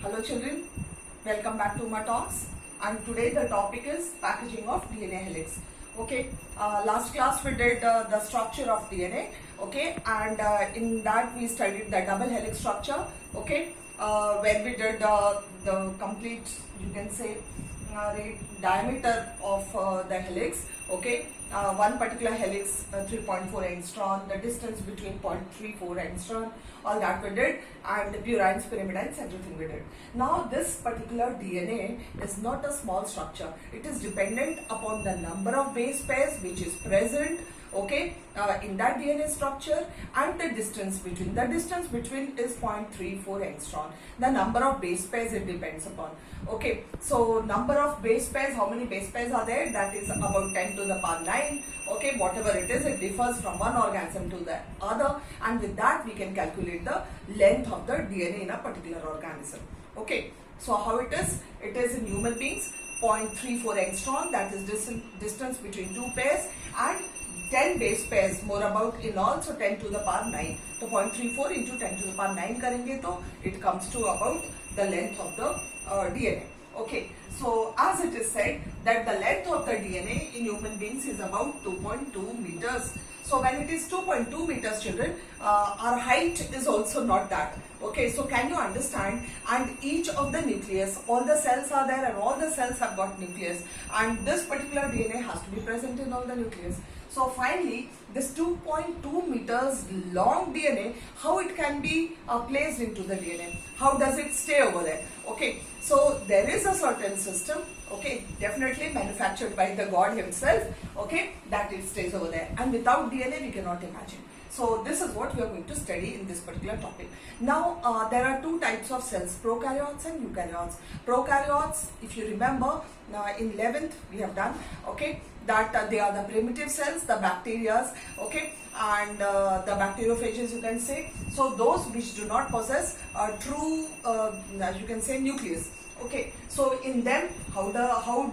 Hello children, welcome back to my talks, and today the topic is packaging of DNA helix. Okay, last class we did the structure of DNA, okay, and in that we studied the double helix structure, okay, where we did the complete, you can say, diameter of the helix, okay. One particular helix 3.4 angstrom, the distance between 0.34 angstrom, all that we did, and the purines, pyrimidines, everything we did. Now this particular DNA is not a small structure. It is dependent upon the number of base pairs which is present, okay, in that DNA structure, and the distance between. The distance between is 0.34 angstrom. The number of base pairs it depends upon. Okay, so number of base pairs, how many base pairs are there? That is about 10 to the power 9. Okay, whatever it is, it differs from one organism to the other, and with that we can calculate the length of the DNA in a particular organism. Okay, so how it is? It is in human beings 0.34 angstrom, that is distance between two pairs, and 10 base pairs more about in all, so 10 to the power 9. So 0.34 into 10 to the power 9 karenge to it comes to about the length of the DNA. Okay, so as it is said that the length of the DNA in human beings is about 2.2 meters. So when it is 2.2 meters, children, our height is also not that. Okay, so can you understand? And each of the nucleus, all the cells are there and all the cells have got nucleus, and this particular DNA has to be present in all the nucleus. So finally, this 2.2 meters long DNA, how it can be placed into the DNA? How does it stay over there? Okay, so there is a certain system, okay, definitely manufactured by the God himself, okay, that it stays over there. And without DNA, we cannot imagine. So this is what we are going to study in this particular topic. Now there are two types of cells, prokaryotes and eukaryotes. Prokaryotes, if you remember, in 11th we have done, okay, that they are the primitive cells, the bacteria, okay, and the bacteriophages, you can say. So those which do not possess a true, you can say, nucleus. Okay, so in them, how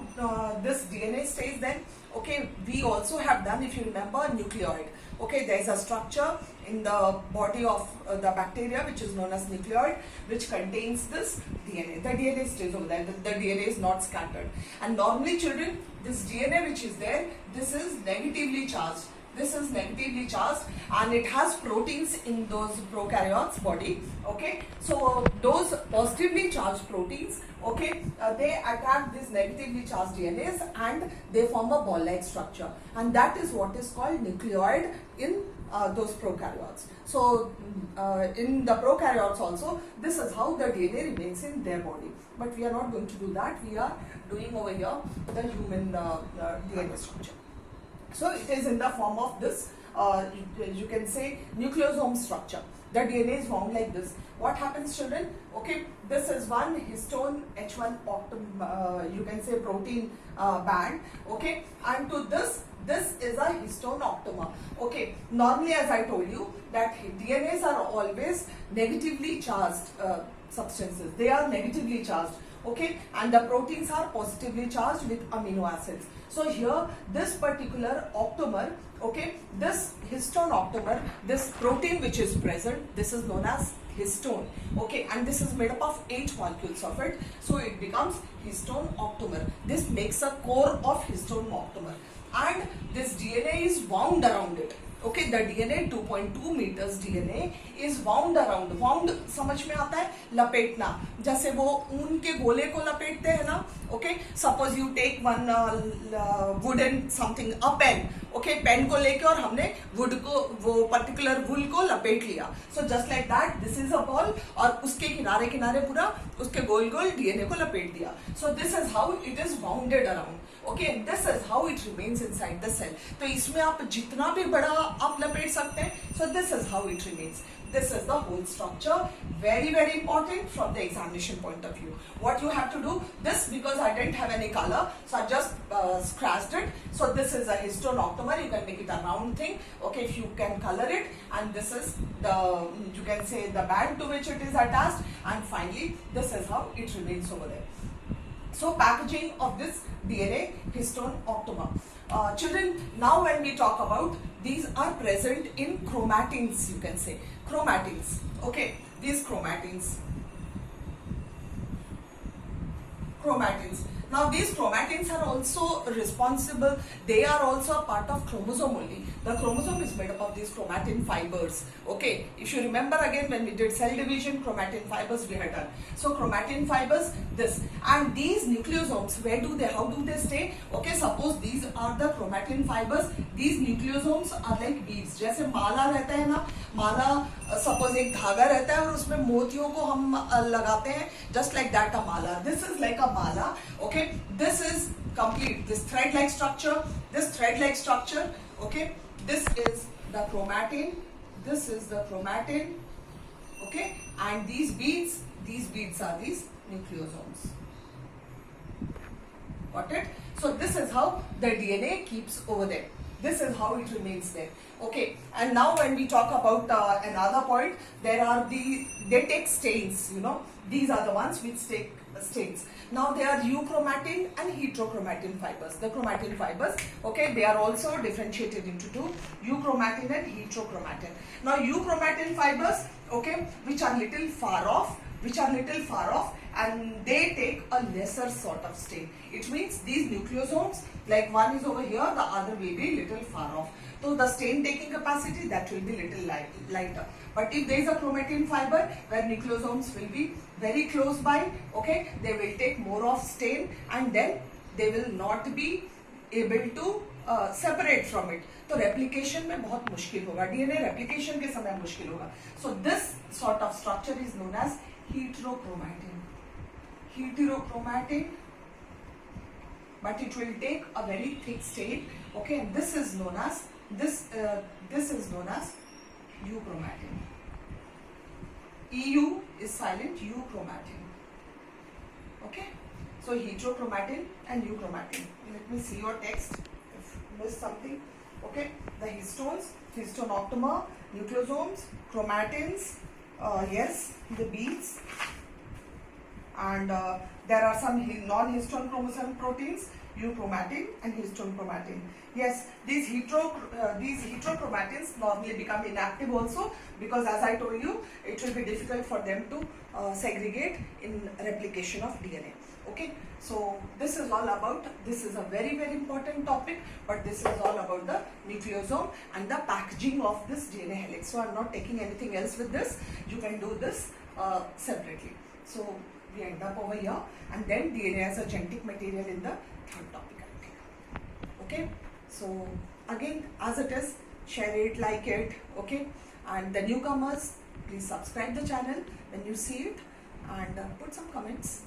this DNA stays then? Okay, we also have done, if you remember, nucleoid. Okay, there is a structure in the body of the bacteria which is known as nucleoid, which contains this DNA. The DNA stays over there. The DNA is not scattered. And normally, children, this DNA which is there, this is negatively charged. This is negatively charged, and it has proteins in those prokaryotes body. Okay, so those positively charged proteins, okay, they attack these negatively charged DNAs and they form a ball-like structure, and that is what is called nucleoid in those prokaryotes. So in the prokaryotes also, this is how the DNA remains in their body. But we are not going to do that. We are doing over here the human DNA structure. So it is in the form of this, you can say, nucleosome structure. The DNA is formed like this. What happens, children? Okay, this is one histone H1 you can say protein band. Okay, and to this is a histone octamer. Okay, normally, as I told you, that DNAs are always negatively charged substances. They are negatively charged. Okay, and the proteins are positively charged with amino acids. So here, this particular octamer, okay, this histone octamer, this protein which is present, this is known as histone. Okay, and this is made up of 8 molecules of it. So it becomes histone octamer. This makes a core of histone octamer, and this DNA is wound around it. Okay, the DNA 2.2 meters DNA is wound around. Wound समझ में आता है? लपेटना. जैसे वो ऊन के गोले को लपेटते हैं ना. Okay, suppose you take one wooden something, a pen. Okay, pen को लेके और हमने wood को, वो particular wool को लपेट लिया. So just like that, this is a ball, और उसके किनारे किनारे पूरा उसके गोल गोल DNA को लपेट दिया. So this is how it is wounded around. Okay, this is how it remains inside the cell. तो इसमें आप जितना भी बड़ा आप लपेट सकते हैं. So this is how it remains. This is the whole structure. Very, very important from the examination point of view. What you have to do, this, because I didn't have any color, so I just scratched it. So this is a histone octamer. You can make it a round thing. Okay, if you can color it, and this is the, you can say, the band to which it is attached, and finally this is how it remains over there. So packaging of this DNA histone octamer. Children, now when we talk about, these are present in chromatins, you can say. Chromatins. Okay, these chromatins. chromatins. Now these chromatins are also responsible, they are also a part of chromosome only. The chromosome is made up of these chromatin fibers. Okay, if you remember again when we did cell division, chromatin fibers we had done. So chromatin fibers, this, and these nucleosomes, where do they, how do they stay? Okay, suppose these are the chromatin fibers, these nucleosomes are like beads. जैसे माला रहता है ना, माला suppose एक धागा रहता है और उसमें मोतियों को हम लगाते हैं, just like that a mala. This is like a mala. Okay, this is complete, this thread like structure, this thread like structure. Okay, this is the chromatin, this is the chromatin. Okay, and these beads are these nucleosomes. Got it? So this is how the DNA keeps over there. This is how it remains there. Okay, and now when we talk about another point, they take stains, you know, these are the ones which take stains. Now they are euchromatin and heterochromatin fibers. The chromatin fibers, okay, they are also differentiated into two, euchromatin and heterochromatin. Now euchromatin fibers, okay, which are little far off, and they take a lesser sort of stain. It means these nucleosomes, like one is over here, the other will be little far off. So the stain taking capacity, that will be little lighter. But if there is a chromatin fiber where nucleosomes will be very close by, okay, they will take more of stain and then they will not be able to separate from it. तो replication में बहुत मुश्किल होगा, DNA replication के समय मुश्किल होगा. So this sort of structure is known as heterochromatin. Heterochromatin, but it will take a very thick stain. Okay, and this is known as euchromatin. EU is silent, euchromatin. Okay, so heterochromatin and euchromatin. Let me see your text if I missed something. Okay, the histones, histonoctamer, nucleosomes, chromatins, yes, the beads, and there are some non-histone chromosome proteins, euchromatin and histone chromatin. Yes, these heterochromatins normally become inactive also, because as I told you, it will be difficult for them to segregate in replication of DNA. Okay, so this is all about, this is a very important topic, but this is all about the nucleosome and the packaging of this DNA helix. So I am not taking anything else with this. You can do this separately. So we end up over here, and then DNA as a genetic material in the third topic. Okay, so again, as it is, share it, like it. Okay, and the newcomers, please subscribe the channel when you see it, and put some comments.